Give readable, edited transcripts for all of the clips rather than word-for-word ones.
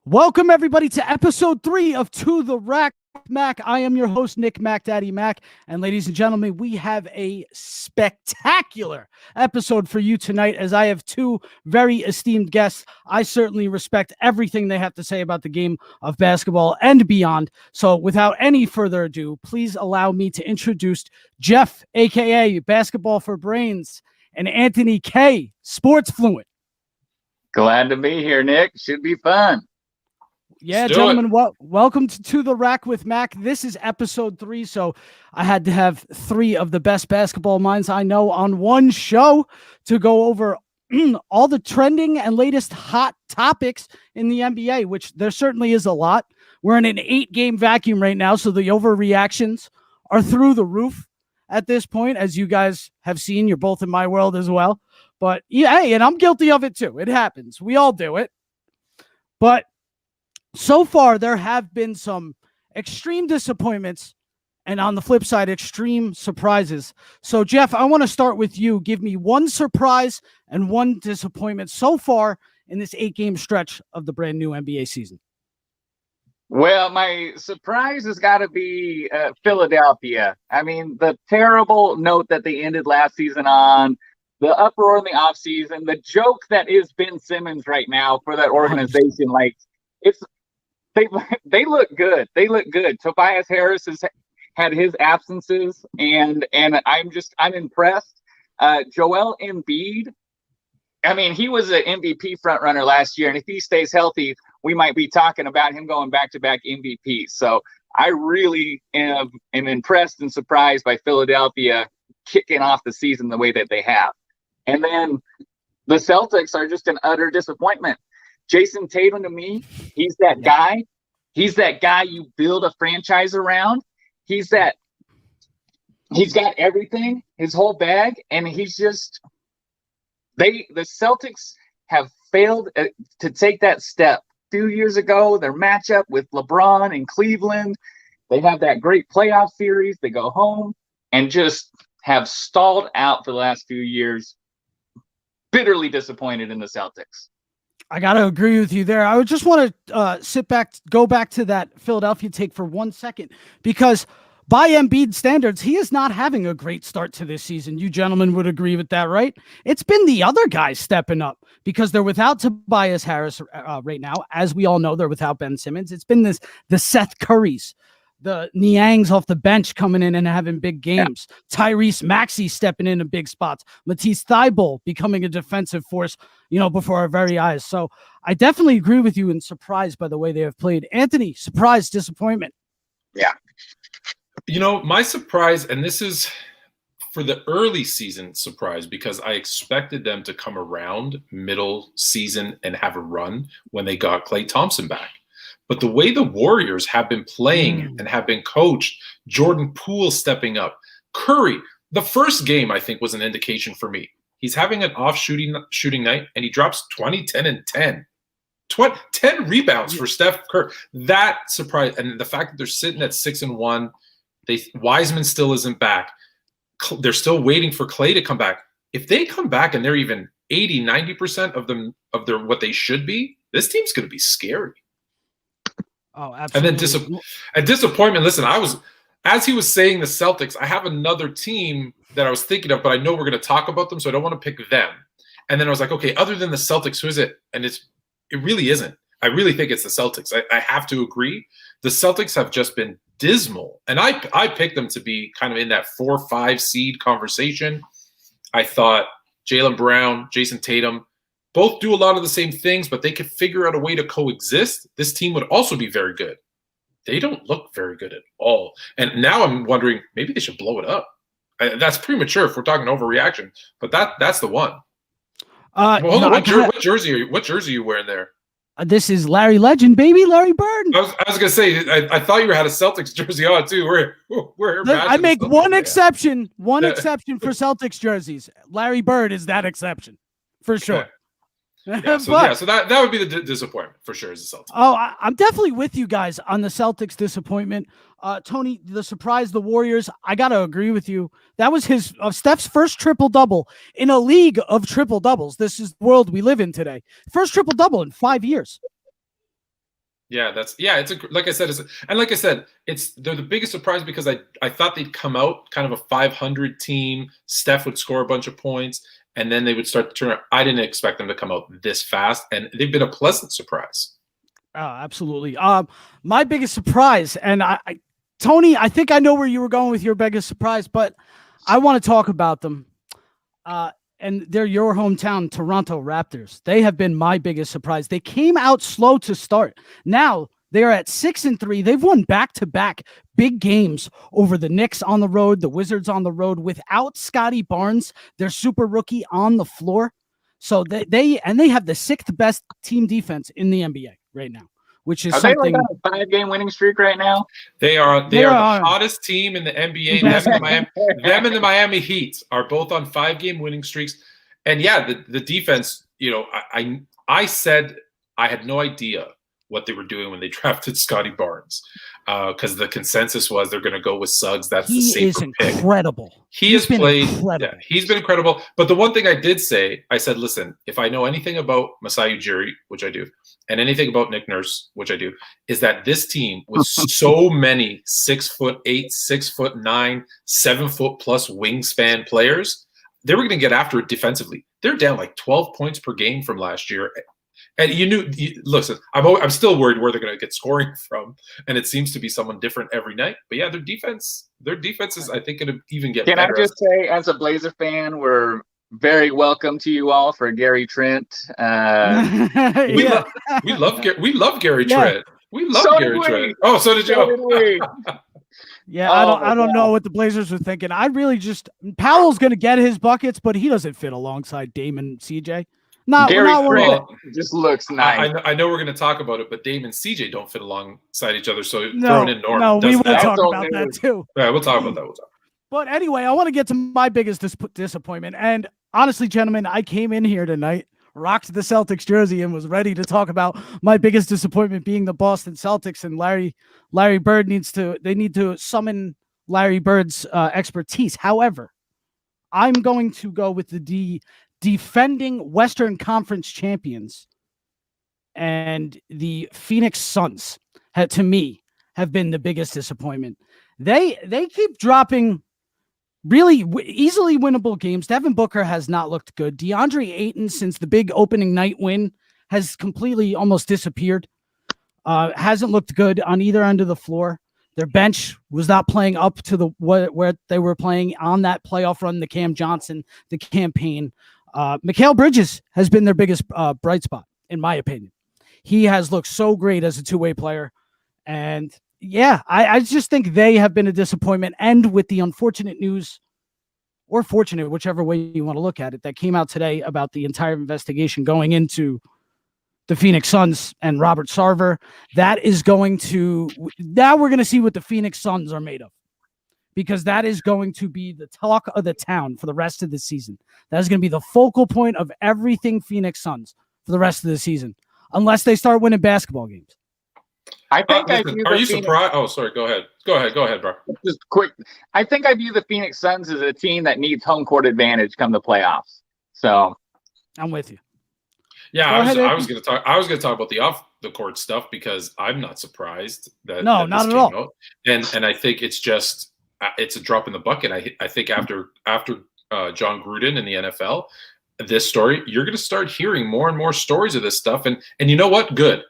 Welcome, everybody, to episode 3 of To the Rack Mac. I am your host, Nick Mac Daddy Mac. And ladies and gentlemen, we have a spectacular episode for you tonight as I have two very esteemed guests. I certainly respect everything they have to say about the game of basketball and beyond. So without any further ado, please allow me to introduce Jeff, a.k.a. Basketball4Brains, and Anthony K., SportsFluent. Glad to be here, Nick. Should be fun. Yeah, gentlemen, welcome to the Rack with Mac. This is episode 3, so I had to have 3 of the best basketball minds I know on one show to go over all the trending and latest hot topics in the NBA, which there certainly is a lot. We're in an 8-game vacuum right now, so the overreactions are through the roof at this point. As you guys have seen, you're both in my world as well. But yeah, and I'm guilty of it too. It happens. We all do it. But so far, there have been some extreme disappointments and on the flip side, extreme surprises. So, Jeff, I want to start with you. Give me one surprise and one disappointment so far in this 8-game stretch of the brand new NBA season. Well, my surprise has got to be Philadelphia. I mean, the terrible note that they ended last season on, the uproar in the offseason, the joke that is Ben Simmons right now for that organization. Like, They look good. They look good. Tobias Harris has had his absences, and I'm impressed. Joel Embiid, I mean, he was an MVP frontrunner last year, and if he stays healthy, we might be talking about him going back-to-back MVP. So I really am impressed and surprised by Philadelphia kicking off the season the way that they have. And then the Celtics are just an utter disappointment. Jason Tatum, to me, he's that guy. He's that guy you build a franchise around. He's got everything, his whole bag, and he's just the Celtics have failed to take that step. A few years ago, their matchup with LeBron in Cleveland, they have that great playoff series. They go home and just have stalled out for the last few years. Bitterly disappointed in the Celtics. I got to agree with you there. I would just want to go back to that Philadelphia take for 1 second, because by Embiid standards, he is not having a great start to this season. You gentlemen would agree with that, right? It's been the other guys stepping up because they're without Tobias Harris right now. As we all know, they're without Ben Simmons. It's been the Seth Currys, the Niangs off the bench coming in and having big games. Yeah. Tyrese Maxey stepping in big spots. Matisse Thybulle becoming a defensive force, before our very eyes. So I definitely agree with you and surprised by the way they have played. Anthony, surprise, disappointment. Yeah. My surprise, and this is for the early season surprise, because I expected them to come around middle season and have a run when they got Klay Thompson back. But the way the Warriors have been playing and have been coached, Jordan Poole stepping up, Curry, the first game I think was an indication for me. He's having an off shooting night, and he drops 20, 10, and 10. 10 rebounds for Steph Curry. That surprised, and the fact that they're sitting at 6-1, Wiseman still isn't back. They're still waiting for Klay to come back. If they come back and they're even 80, 90% of their what they should be, this team's going to be scary. Oh, absolutely. And then disappointment. Listen, as he was saying the Celtics, I have another team that I was thinking of, but I know we're going to talk about them, so I don't want to pick them. And then I was like, okay, other than the Celtics, who is it? And it really isn't. I really think it's the Celtics. I have to agree. The Celtics have just been dismal. And I picked them to be kind of in that 4-5 seed conversation. I thought Jaylen Brown, Jason Tatum, both do a lot of the same things, but they could figure out a way to coexist. This team would also be very good. They don't look very good at all. And now I'm wondering, maybe they should blow it up. That's premature if we're talking overreaction, but that's the one. Hold on. What jersey are you wearing there? This is Larry Legend, baby, Larry Bird. I was gonna say, I thought you had a Celtics jersey on too. We're I make one exception for Celtics jerseys. Larry Bird is that exception for sure. Yeah, so that would be the disappointment for sure as a Celtics. Oh, I'm definitely with you guys on the Celtics disappointment. Tony, the surprise, the Warriors, I got to agree with you. That was Steph's first triple-double in a league of triple-doubles. This is the world we live in today. First triple-double in 5 years. Yeah, like I said, they're the biggest surprise because I thought they'd come out kind of a 500 team. Steph would score a bunch of points, and then they would start to turn. I didn't expect them to come out this fast, and they've been a pleasant surprise. Oh, absolutely. My biggest surprise, and Tony, I think I know where you were going with your biggest surprise, but I want to talk about them. And they're your hometown, Toronto Raptors. They have been my biggest surprise. They came out slow to start. Now they are at 6-3. They've won back-to-back big games over the Knicks on the road, the Wizards on the road, without Scotty Barnes, their super rookie, on the floor. So they have the 6th best team defense in the NBA right now, which is something. They like on a 5-game winning streak right now? They are the hottest team in the NBA. Them and the Miami Heat are both on 5-game winning streaks. And yeah, the defense, I said I had no idea what they were doing when they drafted Scotty Barnes. Because the consensus was they're going to go with Suggs. That's the safer pick. Incredible. He's been incredible. But the one thing I did say, I said, listen, if I know anything about Masai Ujiri, which I do, and anything about Nick Nurse, which I do, is that this team with so many 6'8", 6'9", 7-foot plus wingspan players, they were going to get after it defensively. They're down like 12 points per game from last year. And listen, I'm still worried where they're going to get scoring from, and it seems to be someone different every night. But yeah, their defense is, I think, going to even get better. Can I just say, as a Blazer fan, we're very welcome to you all for Gary Trent. We love Gary Trent. We love Gary Trent. Oh, so did you? Yeah, I don't know what the Blazers were thinking. Powell's going to get his buckets, but he doesn't fit alongside Dame and CJ. Gary Trent just looks nice. I know we're going to talk about it, but Dame and CJ don't fit alongside each other. So throwing in Norm. No, we will talk about that too. Yeah, we'll talk about that. But anyway, I want to get to my biggest disappointment. And honestly, gentlemen, I came in here tonight, rocked the Celtics jersey, and was ready to talk about my biggest disappointment being the Boston Celtics. And Larry Bird need to summon Larry Bird's expertise. However, I'm going to go with the defending Western Conference champions, and the Phoenix Suns to me have been the biggest disappointment. They keep dropping really easily winnable games. Devin Booker has not looked good. DeAndre Ayton, since the big opening night win, has completely almost disappeared. Hasn't looked good on either end of the floor. Their bench was not playing up to where they were playing on that playoff run, the Cam Johnson, the campaign. Mikal Bridges has been their biggest bright spot, in my opinion. He has looked so great as a two-way player. And yeah, I just think they have been a disappointment. And with the unfortunate news, or fortunate, whichever way you want to look at it, that came out today about the entire investigation going into the Phoenix Suns and Robert Sarver, now we're going to see what the Phoenix Suns are made of. Because that is going to be the talk of the town for the rest of the season. That is going to be the focal point of everything Phoenix Suns for the rest of the season, unless they start winning basketball games. I think are you surprised? Oh, sorry. Go ahead, bro. Just quick. I think I view the Phoenix Suns as a team that needs home court advantage come the playoffs. So I'm with you. Yeah, I was going to talk about the off the court stuff because I'm not surprised that not at all. Out. And I think it's just. It's a drop in the bucket. I think after John Gruden in the NFL, this story, you're going to start hearing more and more stories of this stuff. And you know what? Good.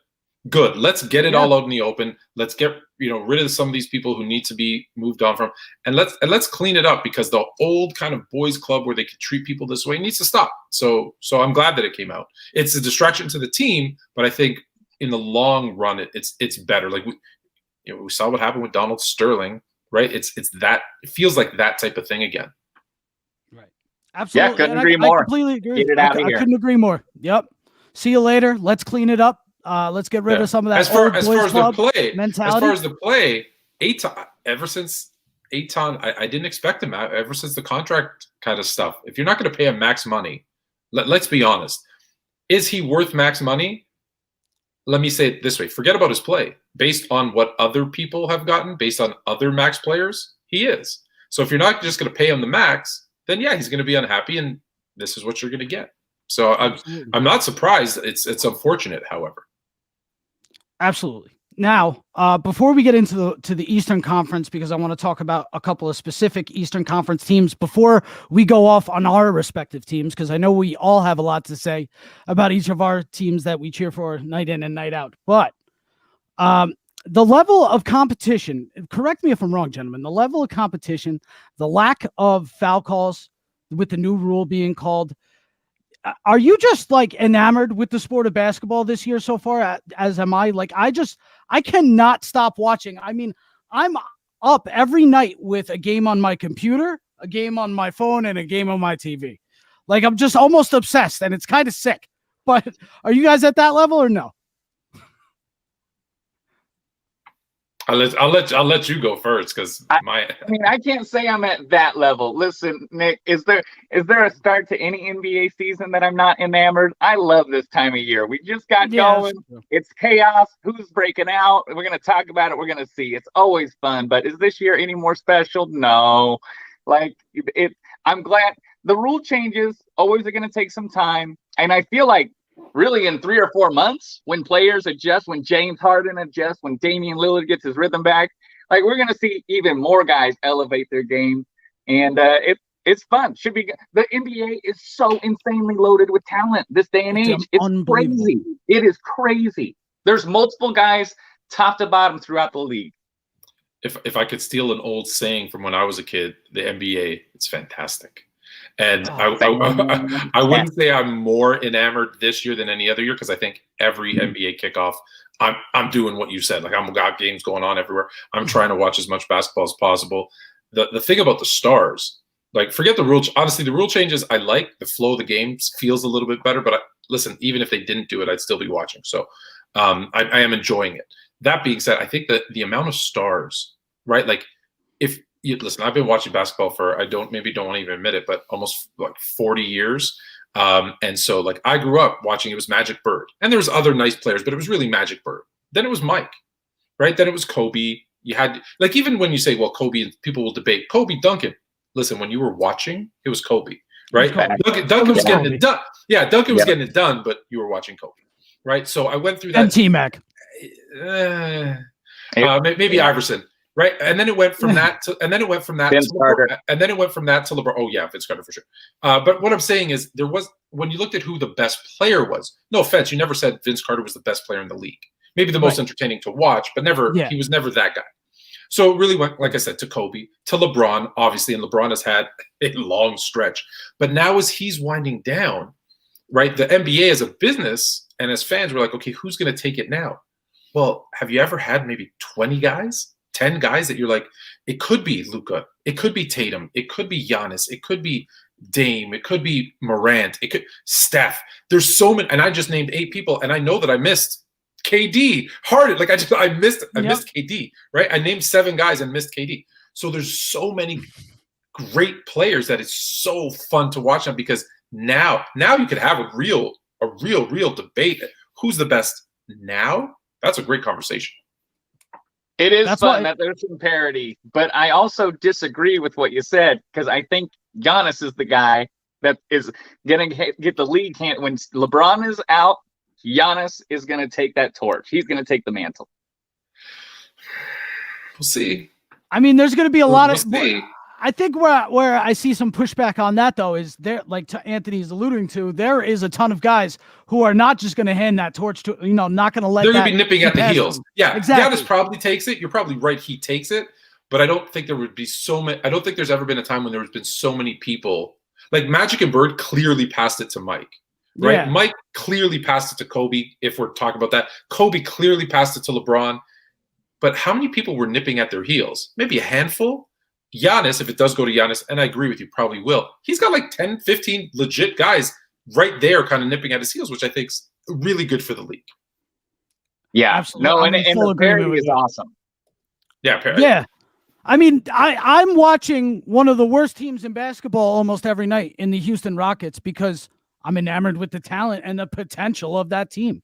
Let's get it all out in the open. Let's get rid of some of these people who need to be moved on from, and let's clean it up because the old kind of boys club where they could treat people this way needs to stop. So I'm glad that it came out. It's a distraction to the team, but I think in the long run, it's better. Like we saw what happened with Donald Sterling. Right, it feels like that type of thing again. Right, absolutely. Yeah, couldn't agree more. I completely agree. Get it out of here. I couldn't agree more. Yep. See you later. Let's clean it up. Let's get rid of some of that. As far as the play, Ayton. Ever since Ayton, I didn't expect him. Ever since the contract kind of stuff. If you're not going to pay him max money, let's be honest. Is he worth max money? Let me say it this way. Forget about his play. Based on what other people have gotten, based on other max players, he is. So if you're not just going to pay him the max, then yeah, he's going to be unhappy, and this is what you're going to get. So I'm not surprised. It's unfortunate, however. Absolutely. Now, before we get into the Eastern Conference, because I want to talk about a couple of specific Eastern Conference teams before we go off on our respective teams, because I know we all have a lot to say about each of our teams that we cheer for night in and night out. But the level of competition, correct me if I'm wrong, gentlemen, the level of competition, the lack of foul calls with the new rule being called, are you just like enamored with the sport of basketball this year so far, as am I? Like, I cannot stop watching. I mean, I'm up every night with a game on my computer, a game on my phone, and a game on my TV. Like, I'm just almost obsessed, and it's kind of sick. But are you guys at that level or no? I'll let you go first, because I mean, I can't say I'm at that level. Listen, Nick, is there a start to any NBA season that I'm not enamored? I love this time of year. We just got going. It's chaos. Who's breaking out? We're gonna talk about it. We're gonna see. It's always fun. But is this year any more special? No. Like I'm glad the rule changes always are gonna take some time, and I feel like, really, in 3 or 4 months, when players adjust, when James Harden adjusts, when Damian Lillard gets his rhythm back, like, we're going to see even more guys elevate their game. And it's fun. Should be. The NBA is so insanely loaded with talent this day and age. It's crazy. It is crazy. There's multiple guys top to bottom throughout the league. If I could steal an old saying from when I was a kid, the NBA, it's fantastic. And I wouldn't say I'm more enamored this year than any other year, because I think every NBA kickoff, I'm doing what you said. Like, I've got games going on everywhere. I'm trying to watch as much basketball as possible. The thing about the stars, like, forget the rule. Honestly, the rule changes, I like. The flow of the game feels a little bit better. But listen, even if they didn't do it, I'd still be watching. So I am enjoying it. That being said, I think that the amount of stars, right? Like, listen, I've been watching basketball for, maybe don't want to even admit it, but almost like 40 years. And so, like, I grew up watching, it was Magic Bird. And there was other nice players, but it was really Magic Bird. Then it was Mike, right? Then it was Kobe. You had, like, even when you say, well, Kobe, people will debate Kobe, Duncan. Listen, when you were watching, it was Kobe, right? Duncan was getting it done. Yeah, Duncan was getting it done, but you were watching Kobe, right? So I went through that. And T-Mac. Maybe Iverson. Right, and then it went from that to, and then it went from that, Vince Carter. And then it went from that to LeBron. Oh yeah, Vince Carter for sure. But what I'm saying is, there was, when you looked at who the best player was. No offense, you never said Vince Carter was the best player in the league. Maybe the most entertaining to watch, but never. Yeah. He was never that guy. So it really went, like I said, to Kobe, to LeBron, obviously, and LeBron has had a long stretch. But now, as he's winding down, right, the NBA as a business and as fans, we're like, okay, who's going to take it now? Well, have you ever had maybe 20 guys? 10 guys that you're like, it could be Luka, it could be Tatum, it could be Giannis, it could be Dame, it could be Morant, it could Steph. There's so many, and I just named 8 people, and I know that I missed KD, Harden. Like, I missed KD, right? I named 7 guys and missed KD. So there's so many great players that it's so fun to watch them, because now you could have a real debate. Who's the best now? That's a great conversation. It is fun that there's some parity, but I also disagree with what you said, because I think Giannis is the guy that is going to get the league hand. When LeBron is out, Giannis is going to take that torch. He's going to take the mantle. We'll see. I mean, there's going to be a lot of. I think where I see some pushback on that, though, is there, like Anthony's alluding to, there is a ton of guys who are not just going to hand that torch to, not going to let. They're going to be nipping at the heels. Them. Yeah, exactly. Giannis probably takes it. You're probably right. He takes it, but I don't think there would be so many. I don't think there's ever been a time when there's been so many people. Like, Magic and Bird clearly passed it to Mike, right? Yeah. Mike clearly passed it to Kobe. If we're talking about that, Kobe clearly passed it to LeBron. But how many people were nipping at their heels? Maybe a handful. Giannis, if it does go to Giannis, and I agree with you, probably will. He's got like 10, 15 legit guys right there kind of nipping at his heels, which I think is really good for the league. Yeah, absolutely. No, and the parity is awesome. Yeah, parity. Yeah. I mean, I'm watching one of the worst teams in basketball almost every night in the Houston Rockets, because I'm enamored with the talent and the potential of that team.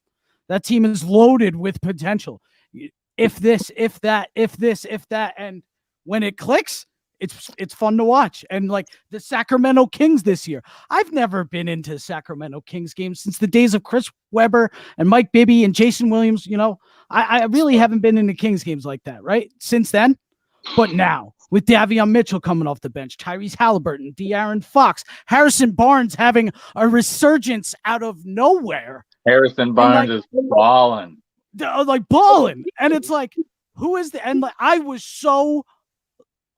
That team is loaded with potential. If this, if that, if this, if that, and when it clicks, it's fun to watch. And like the Sacramento Kings this year, I've never been into Sacramento Kings games since the days of Chris Webber and Mike Bibby and Jason Williams. I really haven't been into Kings games like that, right? Since then. But now, with Davion Mitchell coming off the bench, Tyrese Halliburton, De'Aaron Fox, Harrison Barnes having a resurgence out of nowhere. Harrison Barnes is balling. Like balling. And it's like, who is the, and like, I was so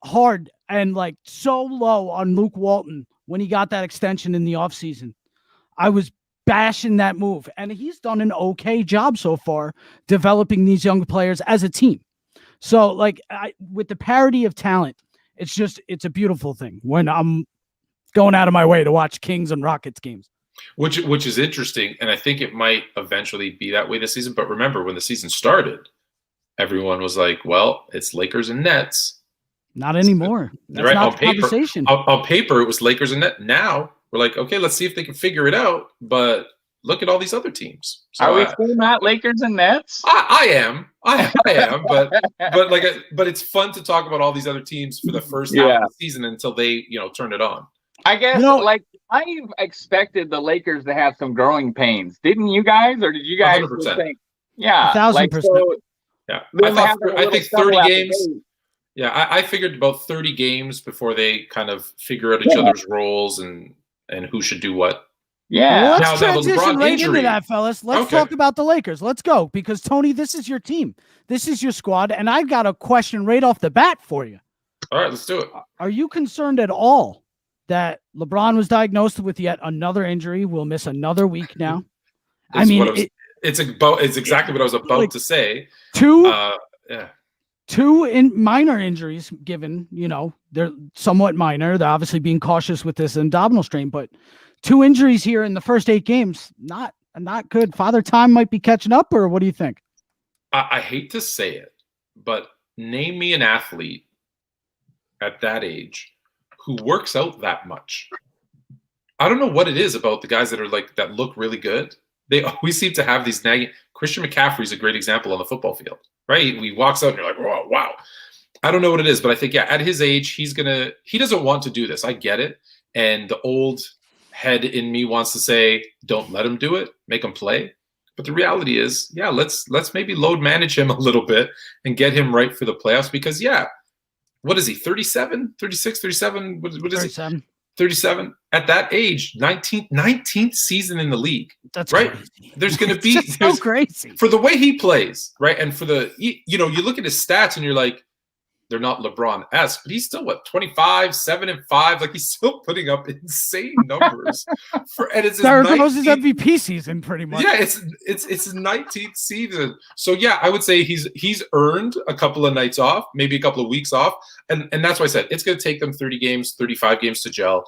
hard and like so low on Luke Walton when he got that extension in the offseason. I was bashing that move, and he's done an okay job so far developing these young players as a team. So like with the parity of talent, it's a beautiful thing when I'm going out of my way to watch Kings and Rockets games. Which is interesting, and I think it might eventually be that way this season. But remember, when the season started, everyone was like, well, it's Lakers and Nets. Not anymore. That's right? not the conversation. On paper, it was Lakers and Nets. Now we're like, okay, let's see if they can figure it out. But look at all these other teams. So are we still not Lakers and Nets? I am, but it's fun to talk about all these other teams for the first half of the season until they, turn it on. I guess, I expected the Lakers to have some growing pains. Didn't you guys, or did you guys think? Yeah, 1,000%. Yeah, I think 30 games. Yeah, I figured about 30 games before they kind of figure out each other's roles and who should do what. Yeah. Well, let's now transition right into that, fellas. Let's talk about the Lakers. Let's go, because Tony, this is your team. This is your squad, and I've got a question right off the bat for you. All right, let's do it. Are you concerned at all that LeBron was diagnosed with yet another injury? Will miss another week now. It's exactly what I was about to say. Two minor injuries, given they're somewhat minor. They're obviously being cautious with this abdominal strain, but 2 injuries here in the first 8 games, not good. Father Time might be catching up, or what do you think? I hate to say it, but name me an athlete at that age who works out that much. I don't know what it is about the guys that are that look really good. They always seem to have these nagging. Christian McCaffrey is a great example on the football field, right? He walks out and you're like, oh, wow. I don't know what it is, but I think, at his age, he doesn't want to do this. I get it. And the old head in me wants to say, don't let him do it, make him play. But the reality is, let's maybe load manage him a little bit and get him right for the playoffs, because what is he, 37, 36, 37? What is 37. he? 37. At that age, 19th season in the league. That's right. Crazy. There's going to be so crazy for the way he plays, right? And for you look at his stats and you're like, they're not LeBron-esque, but he's still 25, 7 and 5. Like, he's still putting up insane numbers. And it's his MVP season, pretty much. Yeah, it's his 19th season. So I would say he's earned a couple of nights off, maybe a couple of weeks off, and that's why I said it's going to take them 30 games, 35 games to gel.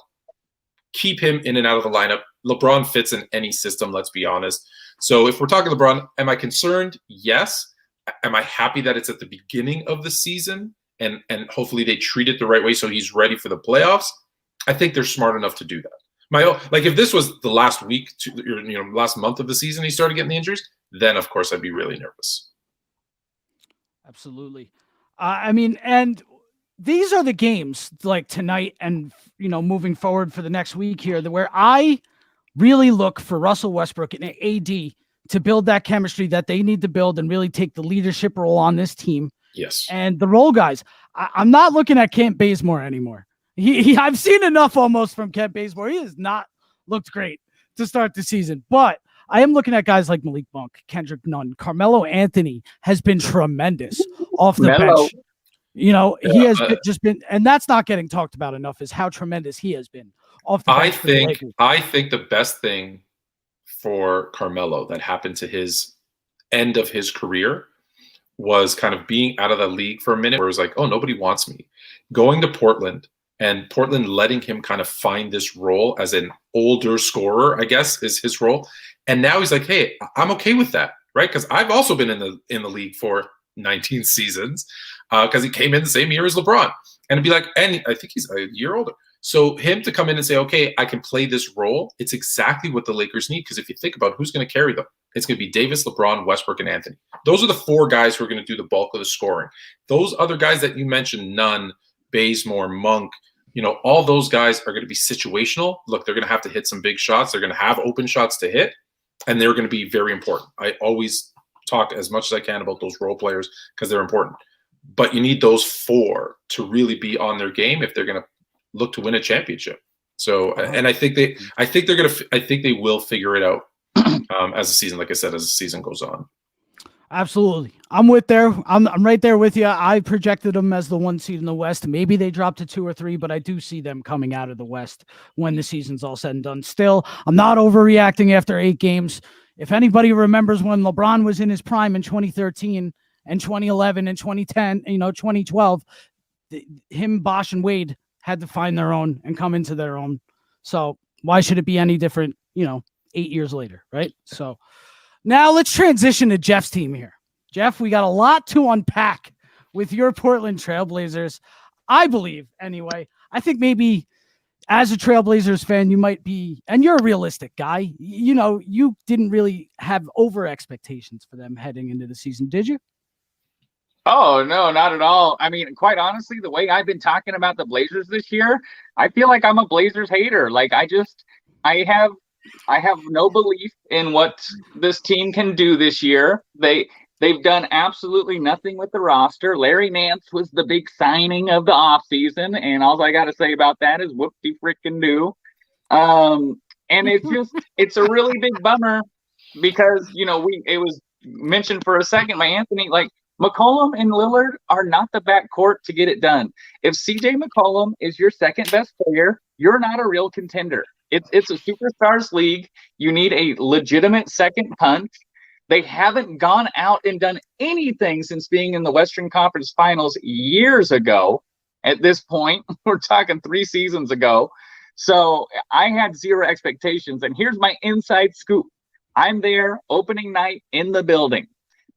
Keep him in and out of the lineup. LeBron fits in any system, let's be honest. So if we're talking LeBron, am I concerned? Yes. Am I happy that it's at the beginning of the season? And hopefully they treat it the right way so he's ready for the playoffs? I think they're smart enough to do that. If this was the last week, last month of the season, he started getting the injuries, then of course I'd be really nervous. Absolutely. And these are the games like tonight and moving forward for the next week here, where I really look for Russell Westbrook and AD to build that chemistry that they need to build and really take the leadership role on this team. Yes. And the role guys, I'm not looking at Kent Bazemore anymore. I've seen enough almost from Kent Bazemore. He has not looked great to start the season, but I am looking at guys like Malik Monk, Kendrick Nunn, Carmelo Anthony has been tremendous off the bench. He has just been, and that's not getting talked about enough, is how tremendous he has been off the bench. I think the best thing for Carmelo that happened to his end of his career was kind of being out of the league for a minute, where it was like, oh, nobody wants me. Going to Portland, and Portland letting him kind of find this role as an older scorer, I guess, is his role. And now he's like, hey, I'm okay with that, right? Because I've also been in the league for 19 seasons, because he came in the same year as LeBron. And it'd be like, and I think he's a year older. So him to come in and say, okay, I can play this role, it's exactly what the Lakers need. Because if you think about who's going to carry them, it's going to be Davis, LeBron, Westbrook, and Anthony. Those are the 4 guys who are going to do the bulk of the scoring. Those other guys that you mentioned, Nunn, Bazemore, Monk, all those guys are going to be situational. Look, they're going to have to hit some big shots. They're going to have open shots to hit, and they're going to be very important. I always talk as much as I can about those role players because they're important. But you need those 4 to really be on their game if they're going to look to win a championship. So, and I think they will figure it out as the season, like I said, as the season goes on. Absolutely. I'm right there with you. I projected them as the 1 seed in the West. Maybe they drop to 2 or 3, but I do see them coming out of the West when the season's all said and done. Still, I'm not overreacting after 8 games. If anybody remembers when LeBron was in his prime in 2013 and 2011 and 2010, 2012, him, Bosh, and Wade had to find their own and come into their own. So why should it be any different, 8 years later, right? So now let's transition to Jeff's team here. Jeff, we got a lot to unpack with your Portland Trailblazers. I believe, anyway. I think maybe as a Trailblazers fan, you might be, and you're a realistic guy, you didn't really have over expectations for them heading into the season, did you? Oh, no, not at all. I mean, quite honestly, the way I've been talking about the Blazers this year, I feel like I'm a Blazers hater. Like, I have no belief in what this team can do this year. They've done absolutely nothing with the roster. Larry Nance was the big signing of the offseason, and all I got to say about that is whoop-de frickin' do. And it's a really big bummer because, it was mentioned for a second by Anthony, like, McCollum and Lillard are not the backcourt to get it done. If CJ McCollum is your second best player, you're not a real contender. It's a superstars league. You need a legitimate second punch. They haven't gone out and done anything since being in the Western Conference Finals years ago. At this point, we're talking 3 seasons ago. So I had 0 expectations. And here's my inside scoop. I'm there opening night in the building.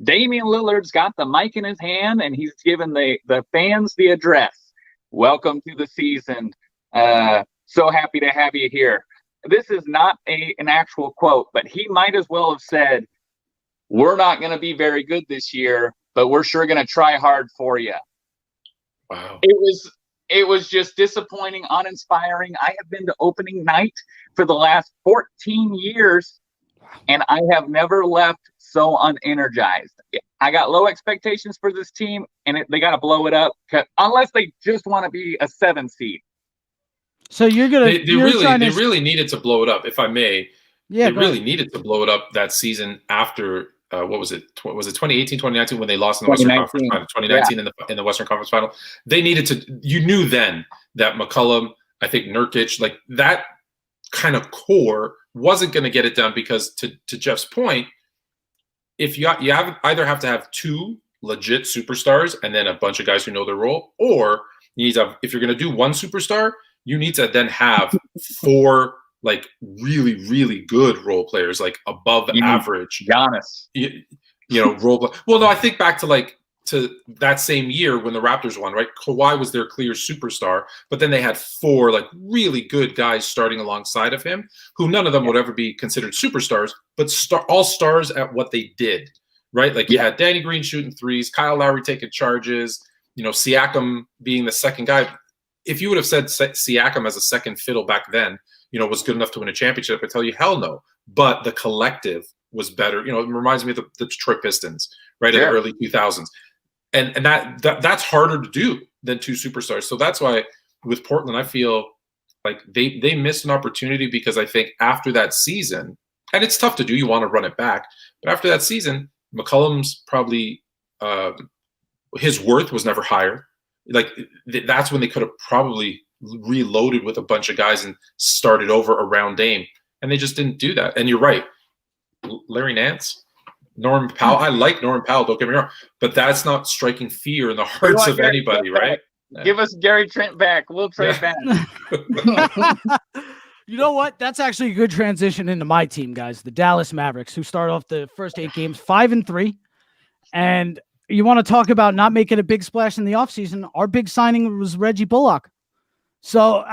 Damian Lillard's got the mic in his hand, and he's given the fans the address. Welcome to the season. So happy to have you here. This is not an actual quote, but he might as well have said, we're not going to be very good this year, but we're sure going to try hard for you. Wow. It was just disappointing, uninspiring. I have been to opening night for the last 14 years, and I have never left so unenergized. I got low expectations for this team, and they got to blow it up unless they just want to be a 7 seed. So you're gonna. They really needed to blow it up, if I may. Yeah, they really needed to blow it up that season after what was it? Was it 2018, 2019 when they lost in the Western Conference Final? 2019 in the Western Conference Final. They needed to. You knew then that McCollum, I think Nurkic, like that kind of core wasn't going to get it done because to Jeff's point, if you either have to have 2 legit superstars and then a bunch of guys who know their role, or you need to have, if you're going to do 1 superstar, you need to then have 4 like really, really good role players, like above average. Giannis. Role play. Well, no, I think back to that same year when the Raptors won, right? Kawhi was their clear superstar, but then they had 4 like really good guys starting alongside of him, who none of them would ever be considered superstars, but all stars at what they did, right? Like you had Danny Green shooting threes, Kyle Lowry taking charges, Siakam being the second guy. If you would have said Siakam as a second fiddle back then, was good enough to win a championship, I tell you, hell no. But the collective was better. It reminds me of the Detroit Pistons, right, in the early 2000s. And that's harder to do than 2 superstars. So that's why with Portland, I feel like they missed an opportunity because I think after that season, and it's tough to do, you want to run it back, but after that season, McCollum's probably his worth was never higher. Like that's when they could have probably reloaded with a bunch of guys and started over around Dame, and they just didn't do that. And you're right, Larry Nance, Norman Powell. I like Norman Powell, don't get me wrong, but that's not striking fear in the hearts of anybody, right? Give us Gary Trent back. We'll trade back. You know what? That's actually a good transition into my team, guys. The Dallas Mavericks, who start off the first 8 games 5-3, and you want to talk about not making a big splash in the offseason. Our big signing was Reggie Bullock. So,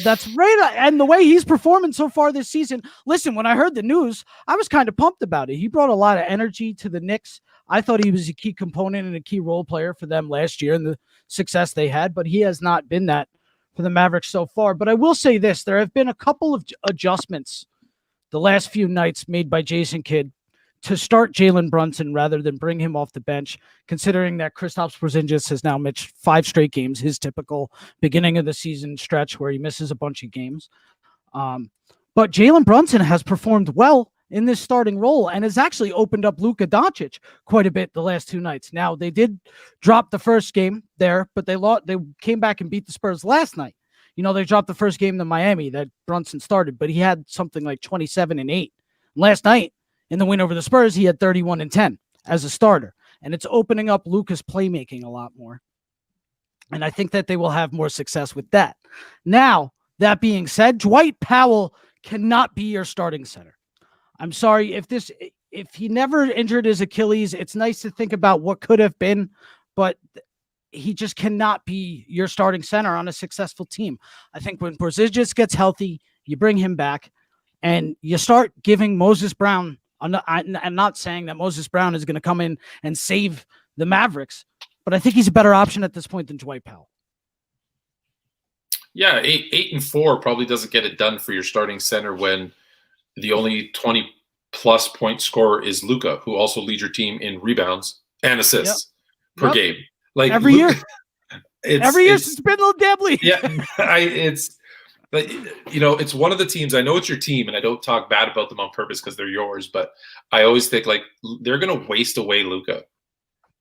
that's right. And the way he's performing so far this season, listen, when I heard the news, I was kind of pumped about it. He brought a lot of energy to the Knicks. I thought he was a key component and a key role player for them last year and the success they had, but he has not been that for the Mavericks so far. But I will say this, there have been a couple of adjustments the last few nights made by Jason Kidd to start Jalen Brunson rather than bring him off the bench, considering that Kristaps Porzingis has now missed 5 straight games, his typical beginning of the season stretch where he misses a bunch of games. But Jalen Brunson has performed well in this starting role and has actually opened up Luka Doncic quite a bit the last 2 nights. Now, they did drop the first game there, but they came back and beat the Spurs last night. They dropped the first game to Miami that Brunson started, but he had something like 27 and 8. Last night, in the win over the Spurs, he had 31 and 10 as a starter. And it's opening up Luka's playmaking a lot more. And I think that they will have more success with that. Now, that being said, Dwight Powell cannot be your starting center. I'm sorry, if he never injured his Achilles, it's nice to think about what could have been, but he just cannot be your starting center on a successful team. I think when Porzingis gets healthy, you bring him back and you start giving Moses Brown. I'm not saying that Moses Brown is going to come in and save the Mavericks, but I think he's a better option at this point than Dwight Powell. Yeah, 8 and 4 probably doesn't get it done for your starting center when the only 20-plus point scorer is Luka, who also leads your team in rebounds and assists per game. Like every year. Every year since it's been a little dabbly. Yeah, it's one of the teams. I know it's your team, and I don't talk bad about them on purpose because they're yours. But I always think like they're going to waste away Luka.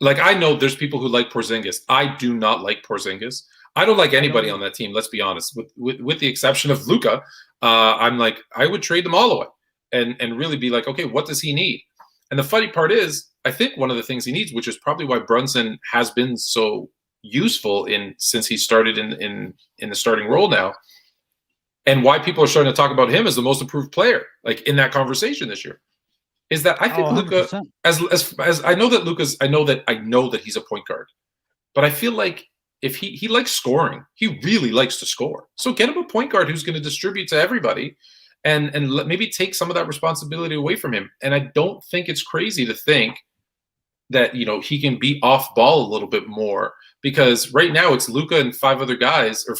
Like I know there's people who like Porzingis. I do not like Porzingis. I don't like anybody on that team. Let's be honest. With the exception of Luka, I'm like I would trade them all away and really be like, okay, what does he need? And the funny part is, I think one of the things he needs, which is probably why Brunson has been so useful since he started in the starting role now. And why people are starting to talk about him as the most improved player, like in that conversation this year, is that I think Luka, as I know that he's a point guard, but I feel like if he likes scoring, he really likes to score. So get him a point guard who's going to distribute to everybody, and maybe take some of that responsibility away from him. And I don't think it's crazy to think that he can be off ball a little bit more. Because right now it's Luka and 4 other guys, and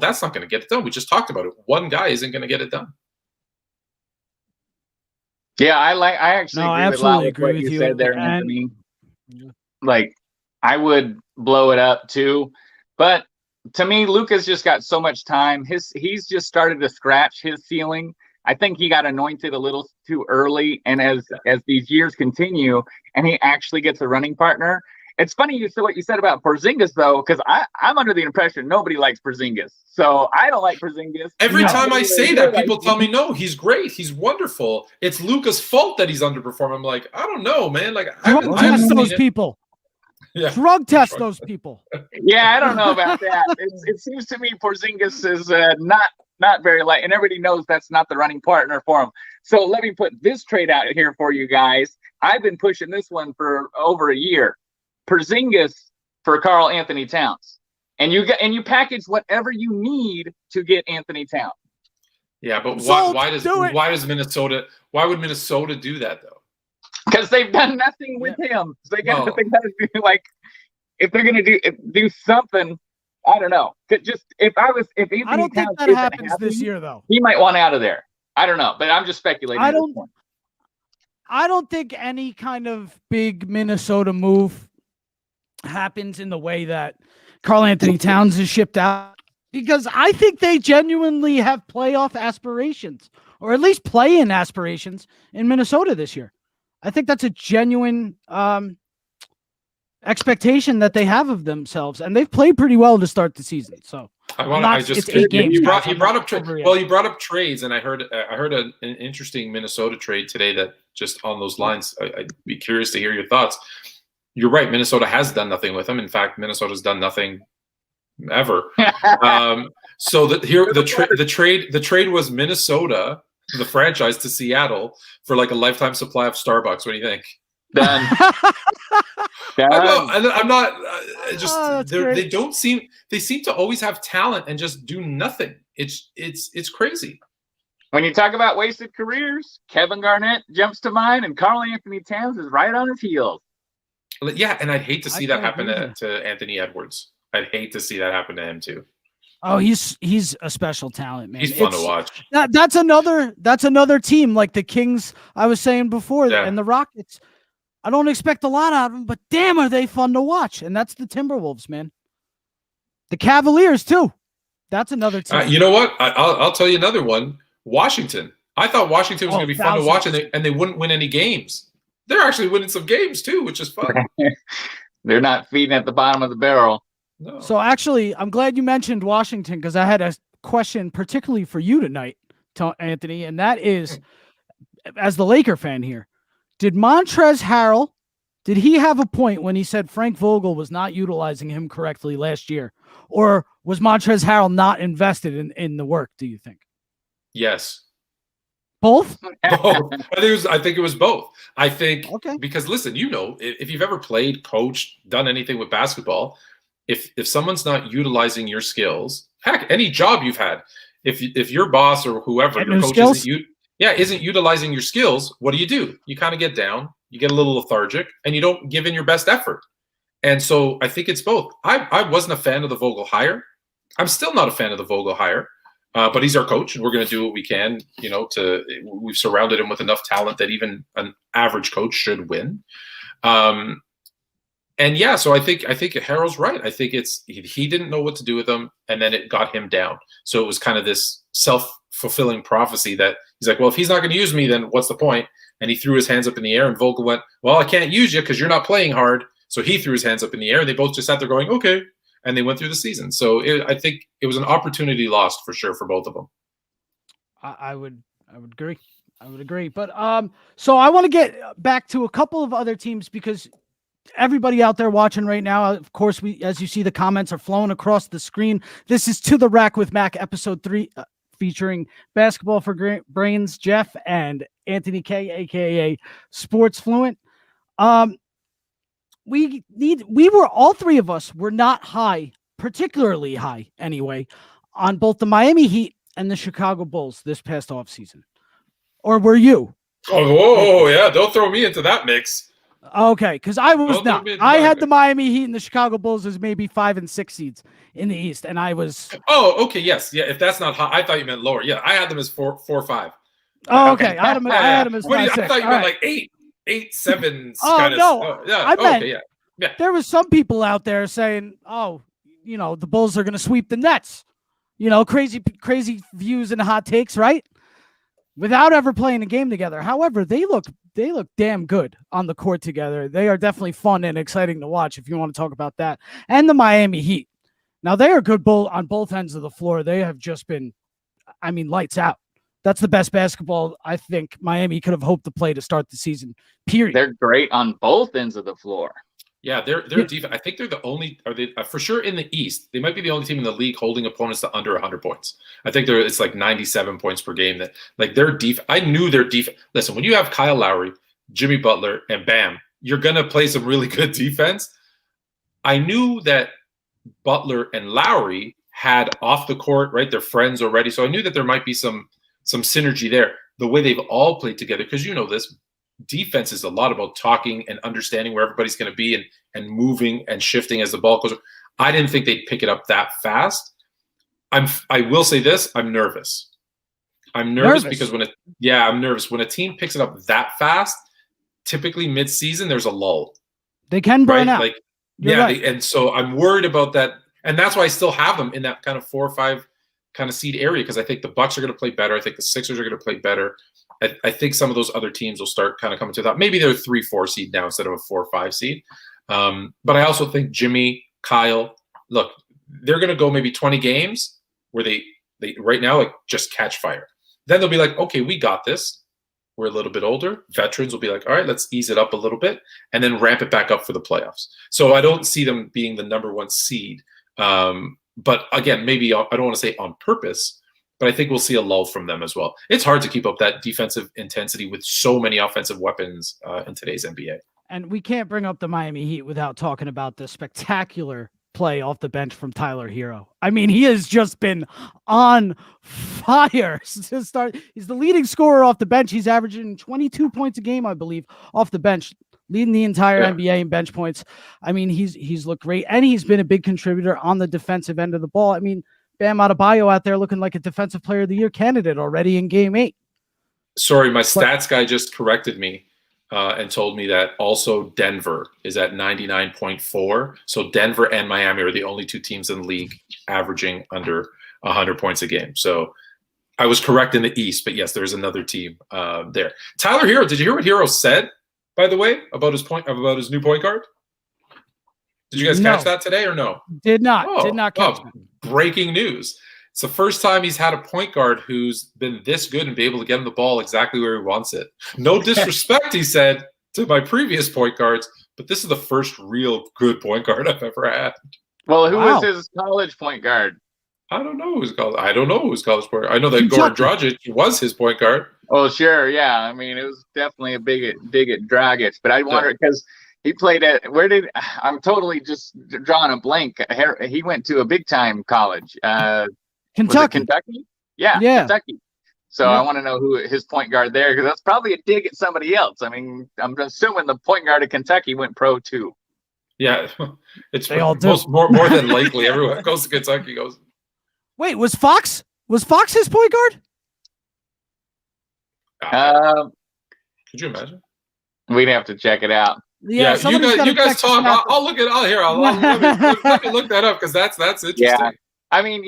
that's not going to get it done. We just talked about it. One guy isn't going to get it done. Yeah, I actually agree with what you said there, Anthony. Like, I would blow it up too, but to me, Luka's just got so much time. He's just started to scratch his ceiling. I think he got anointed a little too early, and as these years continue, and he actually gets a running partner. It's funny you said what you said about Porzingis, though, because I'm under the impression nobody likes Porzingis. So I don't like Porzingis. Every time I say that, people tell me, no, he's great. He's wonderful. It's Luka's fault that he's underperforming. I'm like, I don't know, man. Like, drug test those people. Yeah. Drug test those people. Yeah, I don't know about that. It seems to me Porzingis is not very light, and everybody knows that's not the running partner for him. So let me put this trade out here for you guys. I've been pushing this one for over a year. Porzingis for Karl Anthony Towns, and you package whatever you need to get Anthony Towns. Yeah, but why would Minnesota do that though? Because they've done nothing with him. So they got to do like if they're going to do something. I don't know. If Anthony I don't think that happens this year though. He might want out of there. I don't know, but I'm just speculating. I don't think any kind of big Minnesota move happens in the way that Karl Anthony Towns is shipped out, because I think they genuinely have playoff aspirations, or at least play-in aspirations in Minnesota this year. I think that's a genuine expectation that they have of themselves, and they've played pretty well to start the season. So you brought up trades, and I heard an interesting Minnesota trade today that just on those lines. I'd be curious to hear your thoughts. You're right. Minnesota has done nothing with him. In fact, Minnesota's done nothing ever. So the trade was Minnesota, the franchise, to Seattle for like a lifetime supply of Starbucks. What do you think? Done. I'm not. They seem to always have talent and just do nothing. It's crazy. When you talk about wasted careers, Kevin Garnett jumps to mind, and Karl Anthony Towns is right on his heels. Yeah, and I'd hate to see that happen to Anthony Edwards. I'd hate to see that happen to him too. Oh, he's a special talent, man. He's fun to watch. That's another team like the Kings I was saying before, and the Rockets. I don't expect a lot out of them, but damn, are they fun to watch? And that's the Timberwolves, man. The Cavaliers too. That's another team. You know what? I'll tell you another one. Washington. I thought Washington was going to be fun to watch, and they wouldn't win any games. They're actually winning some games too, which is fun. They're not feeding at the bottom of the barrel. No. So actually, I'm glad you mentioned Washington because I had a question particularly for you tonight, Anthony, and that is, as the Laker fan here, did Montrezl Harrell, did he have a point when he said Frank Vogel was not utilizing him correctly last year? Or was Montrezl Harrell not invested in the work, do you think? Yes. Both? Both. I think it was both. I think because listen, if you've ever played, coached, done anything with basketball, if someone's not utilizing your skills, heck, any job you've had, if your boss or whoever, your coach isn't utilizing your skills, what do? You kind of get down, you get a little lethargic, and you don't give in your best effort. And so I think it's both. I wasn't a fan of the Vogel hire. I'm still not a fan of the Vogel hire. But he's our coach, and we're going to do what we can, we've surrounded him with enough talent that even an average coach should win. So I think Harrell's right. I think he didn't know what to do with them, and then it got him down. So it was kind of this self-fulfilling prophecy that he's like, well, if he's not going to use me, then what's the point? And he threw his hands up in the air, and Vogel went, well, I can't use you because you're not playing hard. So he threw his hands up in the air, and they both just sat there going, okay. And they went through the season. So I think it was an opportunity lost for sure for both of them. I would agree. I would agree. But so I want to get back to a couple of other teams because everybody out there watching right now, of course, as you see, the comments are flowing across the screen. This is To the Rack with Mac, episode 3, featuring Basketball4Brains, Jeff, and Anthony K, aka SportsFluent. All three of us were not high, particularly high anyway, on both the Miami Heat and the Chicago Bulls this past offseason. Or were you? Oh, yeah. Don't throw me into that mix. Okay, because I was not. I had the Miami Heat and the Chicago Bulls as maybe 5 and 6 seeds in the East, and I was. Oh, okay, yes, yeah. If that's not high, I thought you meant lower. Yeah, I had them as 4 or 5. Oh, okay. I had them as 5, 6. I thought you meant like 8, 7. Kind no. Of, yeah. I meant, yeah. There was some people out there saying, the Bulls are going to sweep the Nets. Crazy views and hot takes, right? Without ever playing a game together. However, they look damn good on the court together. They are definitely fun and exciting to watch if you want to talk about that. And the Miami Heat. Now, they are good on both ends of the floor. They have just been, lights out. That's the best basketball I think Miami could have hoped to play to start the season, period. They're great on both ends of the floor. Yeah, they're defense. I think they're the only, for sure in the East, they might be the only team in the league holding opponents to under 100 points. I think it's like 97 points per game. That like their defense. I knew their defense. Listen, when you have Kyle Lowry, Jimmy Butler, and Bam, you're gonna play some really good defense. I knew that Butler and Lowry had off the court, right? They're friends already, so I knew that there might be some synergy there. The way they've all played together, because this. Defense is a lot about talking and understanding where everybody's going to be and moving and shifting as the ball goes. I didn't think they'd pick it up that fast. I will say this, I'm nervous. I'm nervous because I'm nervous. When a team picks it up that fast, typically mid-season, there's a lull. They can burn out. And so I'm worried about that. And that's why I still have them in that kind of 4 or 5 kind of seed area, because I think the Bucks are going to play better. I think the Sixers are going to play better. I think some of those other teams will start kind of coming to that. Maybe they're a 3-4 seed now instead of a 4 or 5 seed. But I also think Jimmy, Kyle, look, they're going to go maybe 20 games where they right now just catch fire. Then they'll be like, okay, we got this. We're a little bit older. Veterans will be like, all right, let's ease it up a little bit and then ramp it back up for the playoffs. So I don't see them being the number 1 seed. But again, maybe I don't want to say on purpose, but I think we'll see a lull from them as well. It's hard to keep up that defensive intensity with so many offensive weapons in today's NBA. And we can't bring up the Miami Heat without talking about the spectacular play off the bench from Tyler Herro. He has just been on fire to start. He's the leading scorer off the bench. He's averaging 22 points a game, I believe, off the bench, leading the entire NBA in bench points. He's looked great, and he's been a big contributor on the defensive end of the ball. Bam Adebayo out there looking like a Defensive Player of the Year candidate already in Game 8. Sorry, my stats guy just corrected me and told me that also Denver is at 99.4. So Denver and Miami are the only two teams in the league averaging under 100 points a game. So I was correct in the East, but yes, there's another team there. Tyler Herro, did you hear what Herro said, by the way, about his new point guard? Did you guys catch that today or no? Did not catch that. Breaking news. It's the first time he's had a point guard who's been this good and be able to get him the ball exactly where he wants it. No disrespect, he said, to my previous point guards, but this is the first real good point guard I've ever had. Well, who was his college point guard? I don't know who's college. I don't know who's college point guard. I know that Goran Dragic was his point guard. Oh, sure, yeah. I mean, it was definitely a dig at Dragic, but I wonder because he played at I'm totally just drawing a blank. He went to a big time college. Kentucky? Yeah, Kentucky. So I want to know who his point guard there, because that's probably a dig at somebody else. I mean, I'm assuming the point guard of Kentucky went pro too. Yeah, it's more than likely. Everyone goes to Kentucky goes. Wait, was Fox his point guard? Could you imagine? We'd have to check it out. Yeah, you guys talk. I'll look it. Let me look that up, because that's interesting. Yeah. I mean,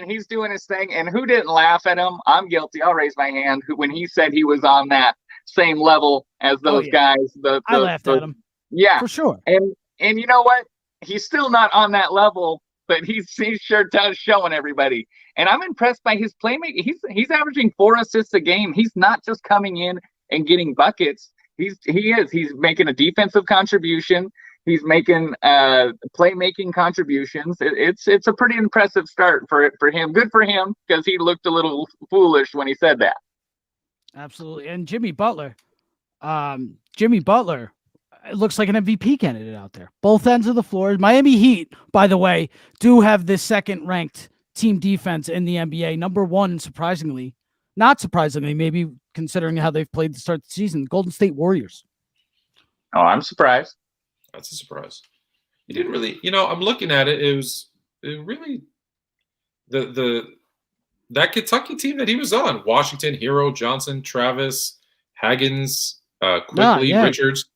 he's doing his thing, and who didn't laugh at him? I'm guilty. I'll raise my hand. When he said he was on that same level as those guys, I laughed at him. Yeah, for sure. And you know what? He's still not on that level, but he's sure showing everybody. And I'm impressed by his playmaking. He's averaging 4 assists a game. He's not just coming in and getting buckets. He's making a defensive contribution. He's making playmaking contributions. It's a pretty impressive start for him. Good for him, because he looked a little foolish when he said that. Absolutely. And Jimmy Butler, it looks like an MVP candidate out there. Both ends of the floor. Miami Heat, by the way, do have this second-ranked team defense in the NBA. Number 1, surprisingly. Not surprisingly, maybe considering how they've played to start the season. Golden State Warriors. Oh, I'm surprised. That's a surprise. He didn't really, I'm looking at it. It really that Kentucky team that he was on: Washington, Herro, Johnson, Travis, Haggins, Quigley, Richards.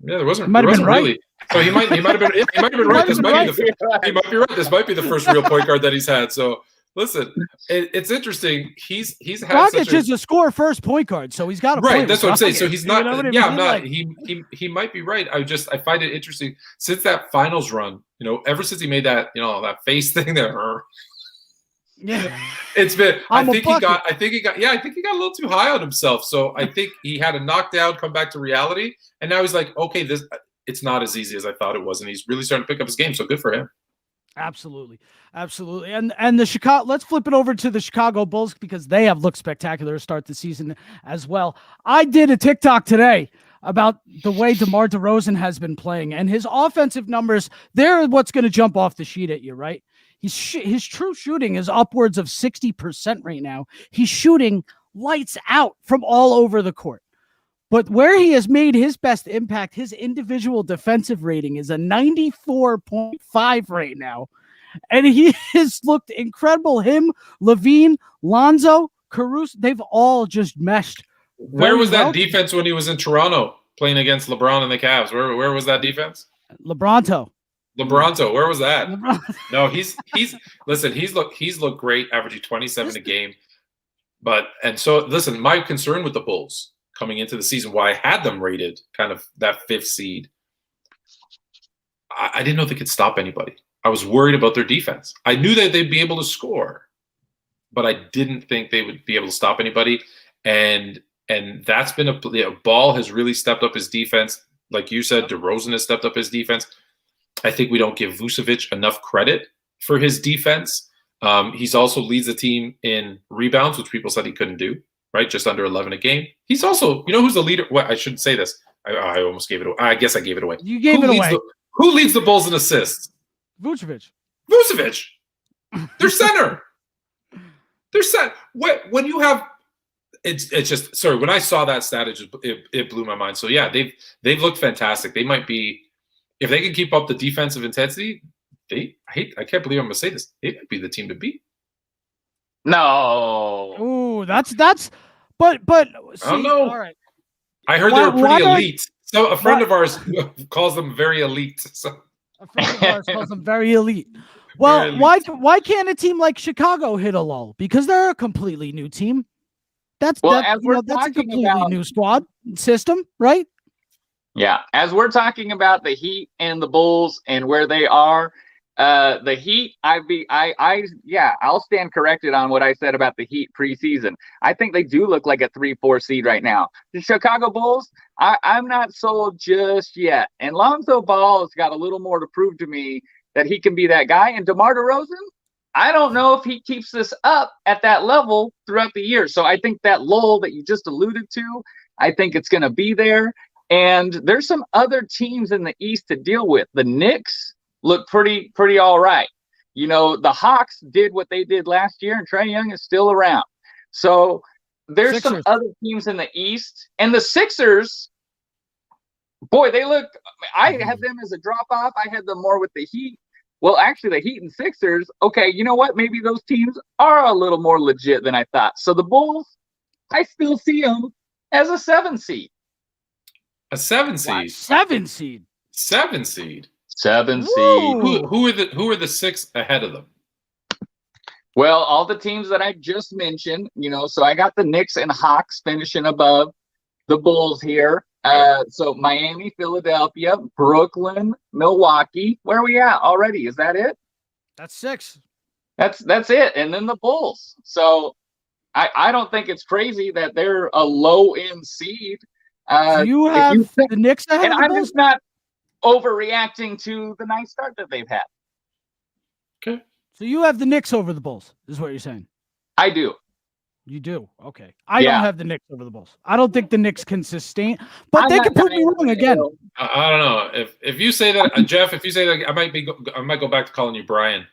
Yeah, there wasn't been really. Right. So he might have been right. He might be right. This might be the first real point guard that he's had. So listen, it's interesting. He's had Dragic is a score first point guard, so he's got a right. That's what I'm saying. So he's not. I'm not. He might be right. I find it interesting since that finals run. Ever since he made that that face thing there. Yeah, it's been. I think he got a little too high on himself. So I think he had a knockdown, come back to reality, and now he's like, okay, it's not as easy as I thought it was, and he's really starting to pick up his game. So good for him. Absolutely. And the Chicago, let's flip it over to the Chicago Bulls, because they have looked spectacular to start the season as well. I did a TikTok today about the way DeMar DeRozan has been playing, and his offensive numbers. They're what's going to jump off the sheet at you, right? His true shooting is upwards of 60% right now. He's shooting lights out from all over the court. But where he has made his best impact, his individual defensive rating is a 94.5 right now. And he has looked incredible. Him, Levine, Lonzo, Caruso, they've all just meshed. Where was that defense when he was in Toronto playing against LeBron and the Cavs? Where was that defense? LeBronto, where was that? No, he's looked great, averaging 27 a game. So listen, my concern with the Bulls coming into the season, why I had them rated kind of that 5th seed, I didn't know they could stop anybody. I was worried about their defense. I knew that they'd be able to score, but I didn't think they would be able to stop anybody. And that's been Ball has really stepped up his defense. Like you said, DeRozan has stepped up his defense. I think we don't give Vucevic enough credit for his defense. He's also leads the team in rebounds, which people said he couldn't do, right? Just under 11 a game. He's also, who's the leader? Well, I shouldn't say this. I almost gave it away. I guess I gave it away. You gave it away. Who leads the Bulls in assists? Vucevic. They're center. They're set. When you have, it's just, sorry, when I saw that stat, it blew my mind. So yeah, they've looked fantastic. They might be, if they can keep up the defensive intensity, I can't believe I'm gonna say this. They might be the team to beat. No. Ooh, but see, I don't know. all right. I heard they were pretty elite. So a friend of ours calls them very elite. So a friend of ours calls them very elite. Well, why can't a team like Chicago hit a lull? Because they're a completely new team. That's a completely new squad system, right? Yeah, as we're talking about the Heat and the Bulls and where they are, the Heat, I'll stand corrected on what I said about the Heat preseason. I think they do look like a 3-4 seed right now. The Chicago Bulls, I'm not sold just yet. And Lonzo Ball has got a little more to prove to me that he can be that guy. And DeMar DeRozan, I don't know if he keeps this up at that level throughout the year. So I think that lull that you just alluded to, I think it's going to be there. And there's some other teams in the East to deal with. The Knicks look pretty all right. You know, the Hawks did what they did last year, and Trae Young is still around. So there's some other teams in the East. And the Sixers, boy, they look – I had them as a drop-off. I had them more with the Heat. Well, actually, the Heat and Sixers, okay, you know what? Maybe those teams are a little more legit than I thought. So the Bulls, I still see them as a 7 seed. A 7 seed. Wow, 7 seed. 7 seed. 7 seed. Who are the 6 ahead of them? Well, all the teams that I just mentioned, you know, so I got the Knicks and Hawks finishing above the Bulls here. So Miami, Philadelphia, Brooklyn, Milwaukee. Where are we at already? Is that it? That's 6. That's it. And then the Bulls. So I don't think it's crazy that they're a low-end seed. You have the Knicks ahead of the Bulls? I'm just not overreacting to the nice start that they've had. Okay. So you have the Knicks over the Bulls, is what you're saying? I do. You do? Okay. I don't have the Knicks over the Bulls. I don't think the Knicks can sustain, but they can put me wrong again. I don't know. If you say that, Jeff, if you say that, I might go back to calling you Brian.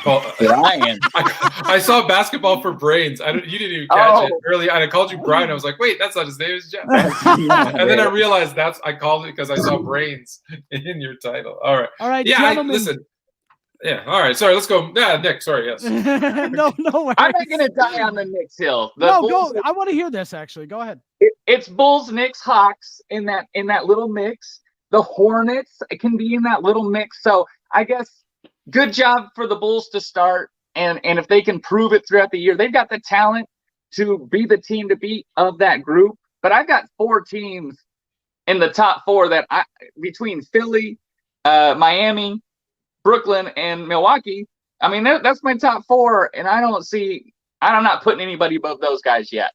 Brian. I saw Basketball for Brains. You didn't even catch it early. I called you Brian. I was like, wait, that's not his name. It's Jeff. And then I realized I called it because I saw Brains in your title. All right. Yeah, gentlemen. listen. Yeah. All right. Sorry. Let's go. Yeah, Nick. Sorry. Yes. No. I'm not going to die on the Knicks hill. Go. I want to hear this. Actually, go ahead. It's Bulls, Knicks, Hawks in that little mix. The Hornets can be in that little mix. So I guess good job for the Bulls to start. And if they can prove it throughout the year, they've got the talent to be the team to beat of that group. But I've got 4 teams in the top 4 that between Philly, Miami, Brooklyn, and Milwaukee. I mean, that's my top 4, and I'm not putting anybody above those guys yet.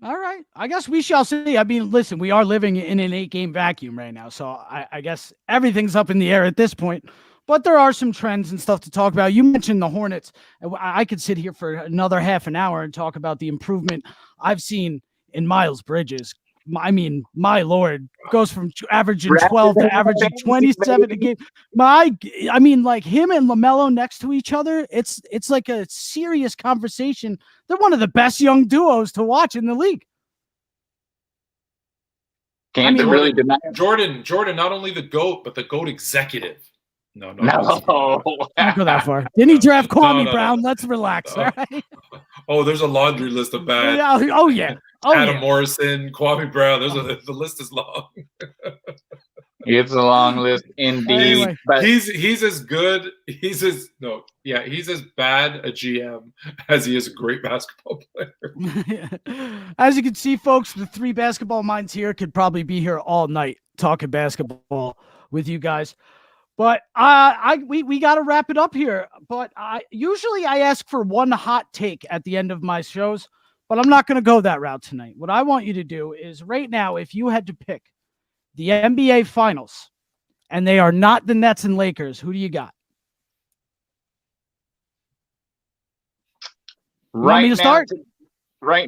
All right. I guess we shall see. I mean, listen, we are living in an 8-game vacuum right now, so I guess everything's up in the air at this point. But there are some trends and stuff to talk about. You mentioned the Hornets. I could sit here for another half an hour and talk about the improvement I've seen in Miles Bridges. I mean, my Lord, goes from averaging 12 to averaging 27 a game. I mean, like him and LaMelo next to each other, it's like a serious conversation. They're one of the best young duos to watch in the league. Can't really deny it. Jordan, not only the GOAT, but the GOAT executive. No. Don't go that far. Didn't he draft Kwame Brown? Let's relax. All right? Oh, there's a laundry list of bad. Oh yeah. Adam Morrison, Kwame Brown. The list is long. It's a long list indeed. Anyway. But he's as good. He's as bad a GM as he is a great basketball player. As you can see, folks, the 3 basketball minds here could probably be here all night talking basketball with you guys. But we got to wrap it up here. But usually I ask for one hot take at the end of my shows, but I'm not going to go that route tonight. What I want you to do is right now, if you had to pick the NBA Finals and they are not the Nets and Lakers, who do you got? Right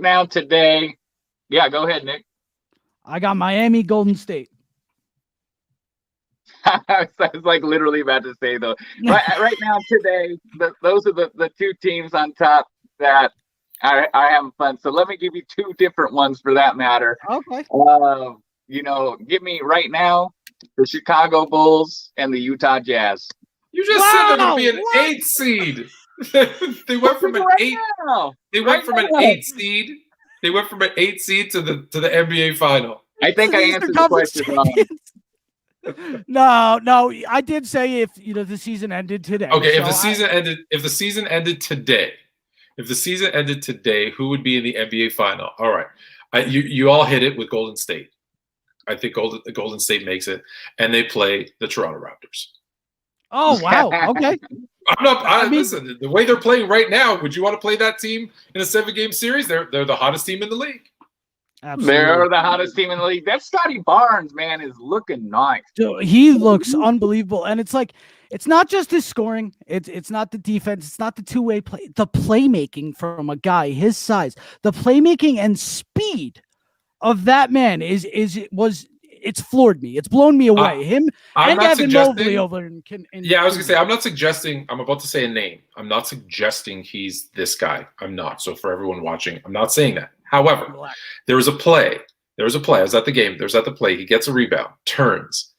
now, today. Yeah, go ahead, Nick. I got Miami, Golden State. I was like literally about to say though. Right now, today, those are the 2 teams on top that are having fun. So let me give you 2 different ones for that matter. Okay. Give me right now The Chicago Bulls and the Utah Jazz. You just said they're going to be an 8 seed. They went from an 8. They went from an 8 seed. They went from an 8 seed to the NBA final. I think I answered the question wrong. No, I did say if the season ended today. Okay, if the season ended today, who would be in the NBA final? All right, you all hit it with Golden State. I think Golden State makes it, and they play the Toronto Raptors. Oh wow! Okay. Listen, the way they're playing right now, would you want to play that team in a 7-game series? They're the hottest team in the league. Absolutely. They're the hottest team in the league. That Scotty Barnes, man, is looking nice. So he looks unbelievable. And it's like, it's not just his scoring. It's not the defense. It's not the two-way play. The playmaking from a guy his size, the playmaking and speed of that man it's floored me. It's blown me away. Him and Evan Mobley over in I was gonna say, I'm not suggesting. I'm about to say a name. I'm not suggesting he's this guy. I'm not. So for everyone watching, I'm not saying that. However, there was a play. I was at the game. There's at the play. He gets a rebound, turns,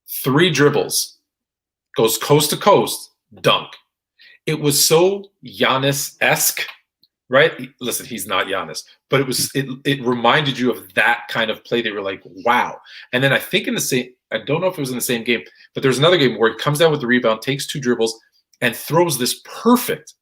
3 dribbles, goes coast to coast, dunk. It was so Giannis-esque, right? Listen, he's not Giannis, but it reminded you of that kind of play. They were like, wow. And then I think I don't know if it was in the same game, but there's another game where he comes down with the rebound, takes 2 dribbles, and throws this perfect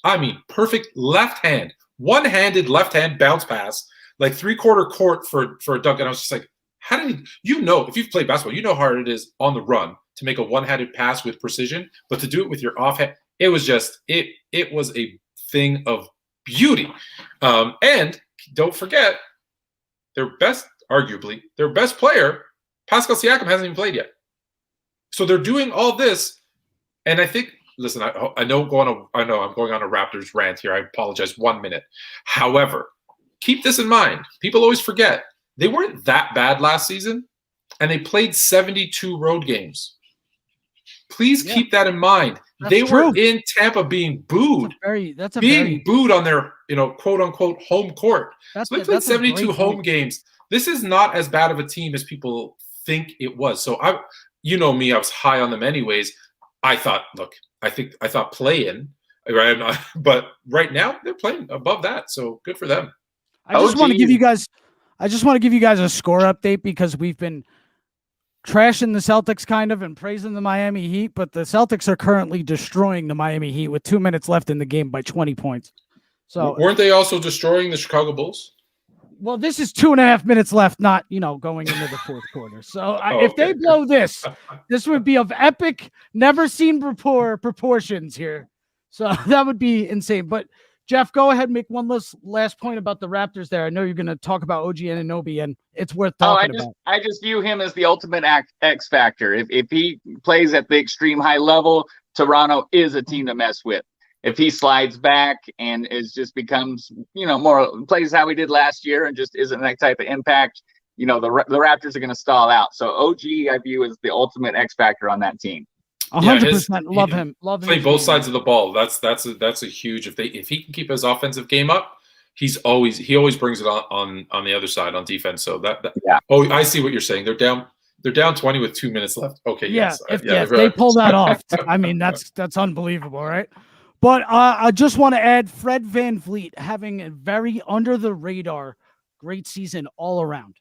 one-handed left-hand bounce pass, like 3/4 court for a dunk. And I was just like, how did he, if you've played basketball, you know how hard it is on the run to make a one-handed pass with precision, but to do it with your offhand, it was just, it was a thing of beauty. And don't forget, arguably, their best player, Pascal Siakam, hasn't even played yet. So they're doing all this, and I think, listen, I know I'm going on a Raptors rant here. I apologize. 1 minute. However, keep this in mind. People always forget they weren't that bad last season, and they played 72 road games. Please keep that in mind. They were in Tampa being booed. Booed on their, quote unquote home court. So they played 72 home games. This is not as bad of a team as people think it was. So me, I was high on them anyways. I thought play in, right? But right now they're playing above that, so good for them. I just want to give you guys a score update because we've been trashing the Celtics kind of and praising the Miami Heat, but the Celtics are currently destroying the Miami Heat with 2 minutes left in the game by 20 points. So weren't they also destroying the Chicago Bulls? Well, this is 2.5 minutes left, not, going into the fourth quarter. So if they blow this would be of epic, never seen before proportions here. So that would be insane. But Jeff, go ahead and make one last point about the Raptors there. I know you're going to talk about OG Anunoby, and it's worth talking about. I just view him as the ultimate X factor. If he plays at the extreme high level, Toronto is a team to mess with. If he slides back and becomes, more plays how he did last year and just isn't that type of impact, the Raptors are going to stall out. So OG, I view as the ultimate X factor on that team. 100% love him. Play both sides of the ball. That's a huge. If he can keep his offensive game up, he always brings it on the other side on defense. So Oh, I see what you're saying. They're down 20 with 2 minutes left. Okay. Yeah. If they pull that off, I mean that's unbelievable, right? But I just want to add Fred VanVleet having a very under the radar great season all around.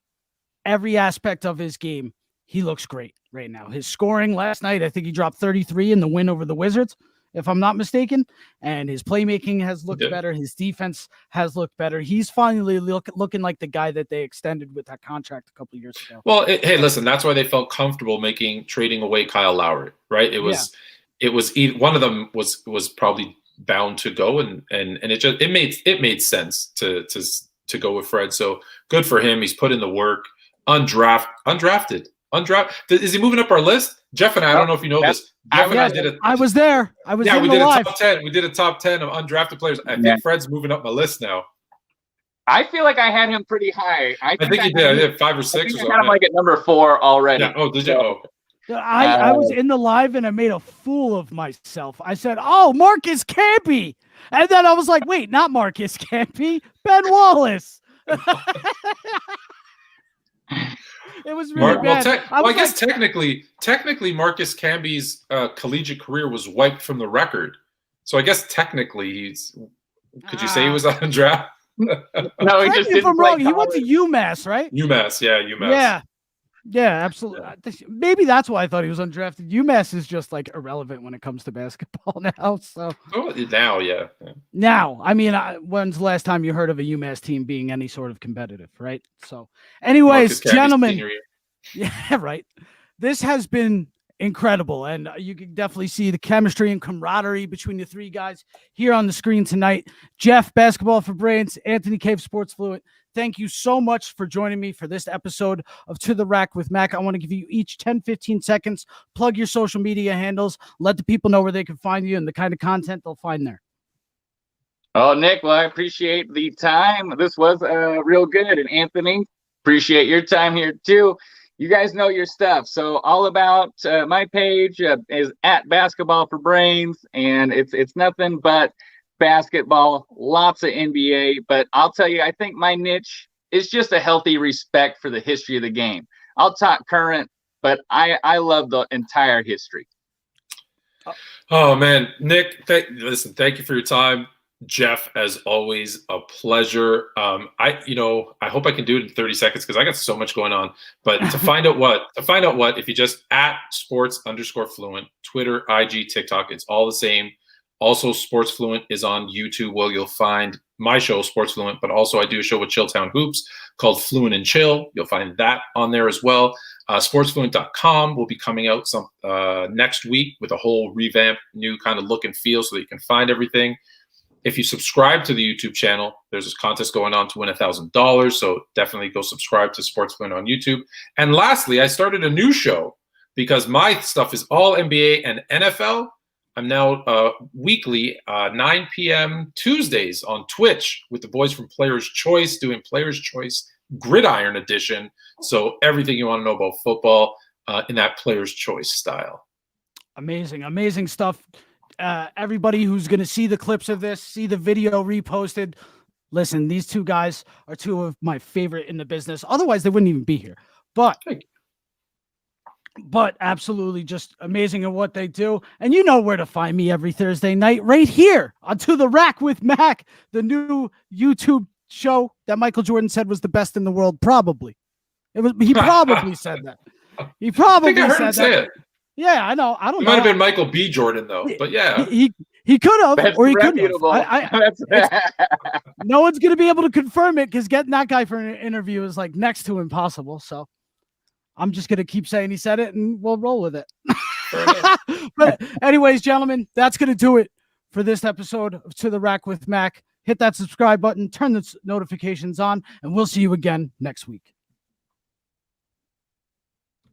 Every aspect of his game, he looks great right now. His scoring last night, I think he dropped 33 in the win over the Wizards, if I'm not mistaken. And his playmaking has looked better. His defense has looked better. He's finally looking like the guy that they extended with that contract a couple of years ago. Well, hey, listen, that's why they felt comfortable trading away Kyle Lowry, right? It was one of them was probably bound to go, and it made sense to go with Fred. So good for him. He's put in the work. Undrafted. Is he moving up our list? Jeff and I don't know if you know this. Jeff and I did it. I was there. We did a top 10. We did a top 10 of undrafted players. I think Fred's moving up my list now. I feel like I had him pretty high. I think you did. I did 5 or 6 or something. I had him like at number 4 already. Yeah. Oh, did you? Oh. I was in the live and I made a fool of myself. I said, "Oh, Marcus Camby," and then I was like, "Wait, not Marcus Camby, Ben Wallace." It was really bad. I guess technically Marcus Camby's collegiate career was wiped from the record. So I guess technically could you say he was undrafted? No, he just didn't play. He went to UMass, right? UMass, yeah. Yeah, absolutely. Maybe that's why I thought he was undrafted. UMass is just like irrelevant when it comes to basketball now. So now, yeah. Now, I mean, when's the last time you heard of a UMass team being any sort of competitive, right? So, anyways, gentlemen, yeah, right. This has been incredible, and you can definitely see the chemistry and camaraderie between the three guys here on the screen tonight. Jeff, Basketball4Brains, Anthony Cave, SportsFluent. Thank you so much for joining me for this episode of To the Rack with Mac. I want to give you each 10-15 seconds. Plug your social media handles. Let the people know where they can find you and the kind of content they'll find there. Oh, Nick, well, I appreciate the time. This was real good. And Anthony, appreciate your time here too. You guys know your stuff. So all about my page is at Basketball4Brains, and it's nothing but basketball, lots of NBA. But I'll tell you, I think my niche is just a healthy respect for the history of the game. I'll talk current, but I love the entire history. Oh man, Nick, listen, thank you for your time. Jeff, as always, a pleasure. I hope I can do it in 30 seconds because I got so much going on. But to find out what, if you just at sports_fluent, Twitter, IG, TikTok, it's all the same. Also, SportsFluent is on YouTube. Well, you'll find my show, SportsFluent, but also I do a show with Chilltown Hoops called Fluent and Chill. You'll find that on there as well. SportsFluent.com will be coming out next week with a whole revamped, new kind of look and feel so that you can find everything. If you subscribe to the YouTube channel, there's this contest going on to win $1,000. So definitely go subscribe to SportsFluent on YouTube. And lastly, I started a new show because my stuff is all NBA and NFL. I'm now weekly, 9 p.m. Tuesdays on Twitch with the boys from Players Choice doing Players Choice Gridiron Edition. So everything you want to know about football in that Players Choice style. Amazing stuff. Everybody who's going to see the clips of this, see the video reposted. Listen, these two guys are two of my favorite in the business. Otherwise, they wouldn't even be here. But absolutely just amazing at what they do. And you know where to find me every Thursday night, right here on To the Rack with Mac, the new YouTube show that Michael Jordan said was the best in the world. Probably. He probably said that. He probably said that. Yeah, I know. I don't know. It might have been Michael B. Jordan, though. But yeah. He could have, or he couldn't have. No one's going to be able to confirm it because getting that guy for an interview is like next to impossible. So I'm just going to keep saying he said it and we'll roll with it. But anyways, gentlemen, that's going to do it for this episode of To the Rack with Mac. Hit that subscribe button, turn the notifications on, and we'll see you again next week.